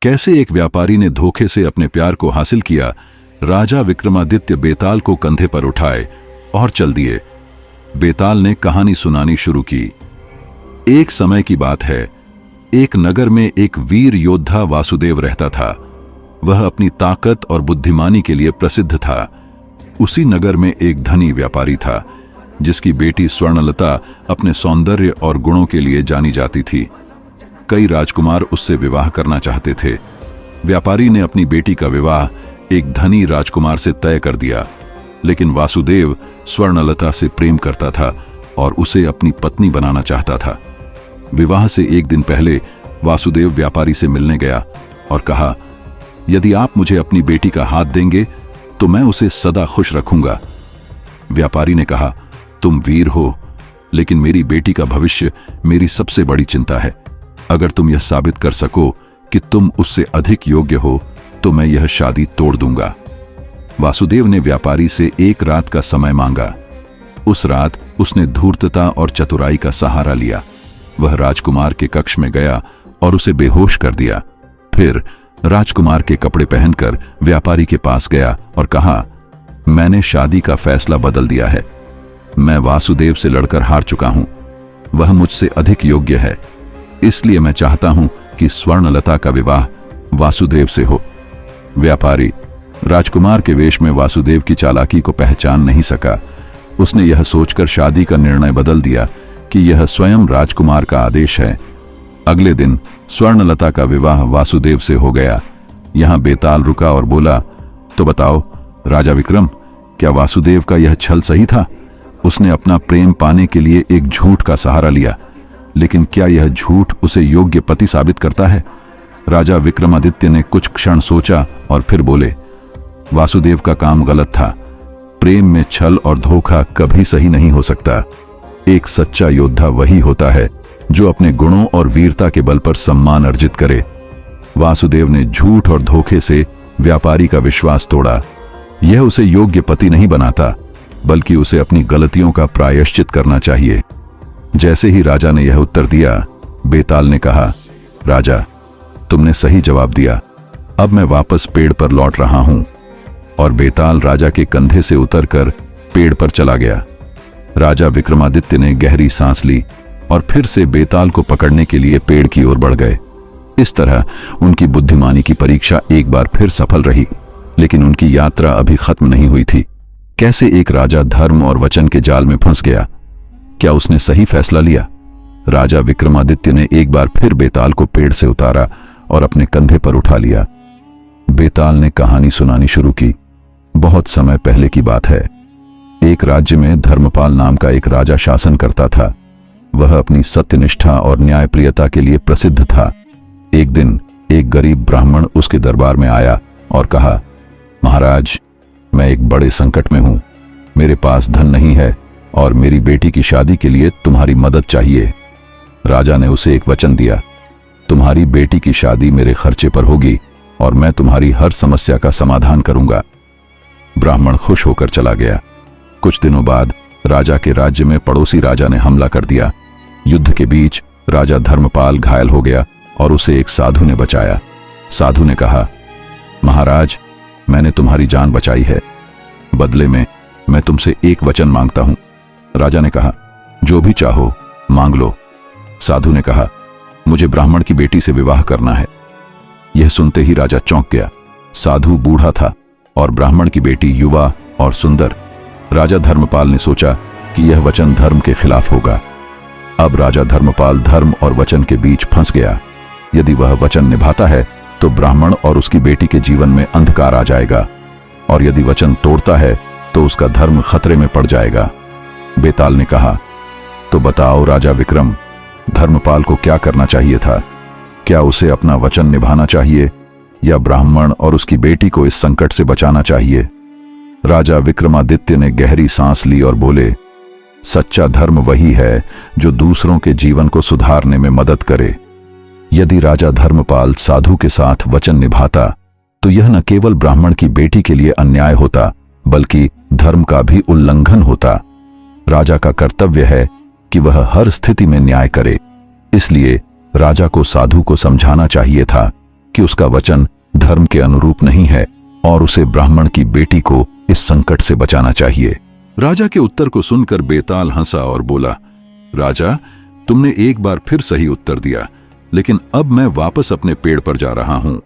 कैसे एक व्यापारी ने धोखे से अपने प्यार को हासिल किया। राजा विक्रमादित्य बेताल को कंधे पर उठाए और चल दिए। बेताल ने कहानी सुनानी शुरू की। एक समय की बात है, एक नगर में एक वीर योद्धा वासुदेव रहता था। वह अपनी ताकत और बुद्धिमानी के लिए प्रसिद्ध था। उसी नगर में एक धनी व्यापारी था जिसकी बेटी स्वर्णलता अपने सौंदर्य और गुणों के लिए जानी जाती थी। कई राजकुमार उससे विवाह करना चाहते थे। व्यापारी ने अपनी बेटी का विवाह एक धनी राजकुमार से तय कर दिया, लेकिन वासुदेव स्वर्णलता से प्रेम करता था और उसे अपनी पत्नी बनाना चाहता था। विवाह से एक दिन पहले वासुदेव व्यापारी से मिलने गया और कहा, यदि आप मुझे अपनी बेटी का हाथ देंगे तो मैं उसे सदा खुश रखूंगा। व्यापारी ने कहा, तुम वीर हो, लेकिन मेरी बेटी का भविष्य मेरी सबसे बड़ी चिंता है। अगर तुम यह साबित कर सको कि तुम उससे अधिक योग्य हो तो मैं यह शादी तोड़ दूंगा। वासुदेव ने व्यापारी से एक रात का समय मांगा। उस रात उसने धूर्तता और चतुराई का सहारा लिया। वह राजकुमार के कक्ष में गया और उसे बेहोश कर दिया। फिर राजकुमार के कपड़े पहनकर व्यापारी के पास गया और कहा, मैंने शादी का फैसला बदल दिया है। मैं वासुदेव से लड़कर हार चुका हूं। वह मुझसे अधिक योग्य है, इसलिए मैं चाहता हूं कि स्वर्णलता का विवाह वासुदेव से हो। व्यापारी राजकुमार के वेश में वासुदेव की चालाकी को पहचान नहीं सका। उसने यह सोचकर शादी का निर्णय बदल दिया कि यह स्वयं राजकुमार का आदेश है। अगले दिन स्वर्णलता का विवाह वासुदेव से हो गया। यहां बेताल रुका और बोला, तो बताओ राजा विक्रम, क्या वासुदेव का यह छल सही था? उसने अपना प्रेम पाने के लिए एक झूठ का सहारा लिया, लेकिन क्या यह झूठ उसे योग्य पति साबित करता है? राजा विक्रमादित्य ने कुछ क्षण सोचा और फिर बोले, वासुदेव का काम गलत था। प्रेम में छल और धोखा कभी सही नहीं हो सकता। एक सच्चा योद्धा वही होता है जो अपने गुणों और वीरता के बल पर सम्मान अर्जित करे। वासुदेव ने झूठ और धोखे से व्यापारी का विश्वास तोड़ा। यह उसे योग्य पति नहीं बनाता, बल्कि उसे अपनी गलतियों का प्रायश्चित करना चाहिए। जैसे ही राजा ने यह उत्तर दिया, बेताल ने कहा, राजा, तुमने सही जवाब दिया। अब मैं वापस पेड़ पर लौट रहा हूं। और बेताल राजा के कंधे से उतरकर पेड़ पर चला गया। राजा विक्रमादित्य ने गहरी सांस ली और फिर से बेताल को पकड़ने के लिए पेड़ की ओर बढ़ गए। इस तरह उनकी बुद्धिमानी की परीक्षा एक बार फिर सफल रही, लेकिन उनकी यात्रा अभी खत्म नहीं हुई थी। कैसे एक राजा धर्म और वचन के जाल में फंस गया? क्या उसने सही फैसला लिया? राजा विक्रमादित्य ने एक बार फिर बेताल को पेड़ से उतारा और अपने कंधे पर उठा लिया। बेताल ने कहानी सुनानी शुरू की। बहुत समय पहले की बात है। एक राज्य में धर्मपाल नाम का एक राजा शासन करता था। वह अपनी सत्यनिष्ठा और न्यायप्रियता के लिए प्रसिद्ध था। एक दिन एक गरीब ब्राह्मण उसके दरबार में आया और कहा, महाराज, मैं एक बड़े संकट में हूं। मेरे पास धन नहीं है और मेरी बेटी की शादी के लिए तुम्हारी मदद चाहिए। राजा ने उसे एक वचन दिया, तुम्हारी बेटी की शादी मेरे खर्चे पर होगी और मैं तुम्हारी हर समस्या का समाधान करूंगा। ब्राह्मण खुश होकर चला गया। कुछ दिनों बाद राजा के राज्य में पड़ोसी राजा ने हमला कर दिया। युद्ध के बीच राजा धर्मपाल घायल हो गया और उसे एक साधु ने बचाया। साधु ने कहा, महाराज, मैंने तुम्हारी जान बचाई है। बदले में मैं तुमसे एक वचन मांगता हूं। राजा ने कहा, जो भी चाहो मांग लो। साधु ने कहा, मुझे ब्राह्मण की बेटी से विवाह करना है। यह सुनते ही राजा चौंक गया। साधु बूढ़ा था और ब्राह्मण की बेटी युवा और सुंदर। राजा धर्मपाल ने सोचा कि यह वचन धर्म के खिलाफ होगा। अब राजा धर्मपाल धर्म और वचन के बीच फंस गया। यदि वह वचन निभाता है तो ब्राह्मण और उसकी बेटी के जीवन में अंधकार आ जाएगा, और यदि वचन तोड़ता है तो उसका धर्म खतरे में पड़ जाएगा। बेताल ने कहा, तो बताओ राजा विक्रम, धर्मपाल को क्या करना चाहिए था? क्या उसे अपना वचन निभाना चाहिए या ब्राह्मण और उसकी बेटी को इस संकट से बचाना चाहिए? राजा विक्रमादित्य ने गहरी सांस ली और बोले, सच्चा धर्म वही है जो दूसरों के जीवन को सुधारने में मदद करे। यदि राजा धर्मपाल साधु के साथ वचन निभाता तो यह न केवल ब्राह्मण की बेटी के लिए अन्याय होता, बल्कि धर्म का भी उल्लंघन होता। राजा का कर्तव्य है कि वह हर स्थिति में न्याय करे। इसलिए राजा को साधु को समझाना चाहिए था कि उसका वचन धर्म के अनुरूप नहीं है और उसे ब्राह्मण की बेटी को इस संकट से बचाना चाहिए। राजा के उत्तर को सुनकर बेताल हंसा और बोला, राजा, तुमने एक बार फिर सही उत्तर दिया, लेकिन अब मैं वापस अपने पेड़ पर जा रहा हूं।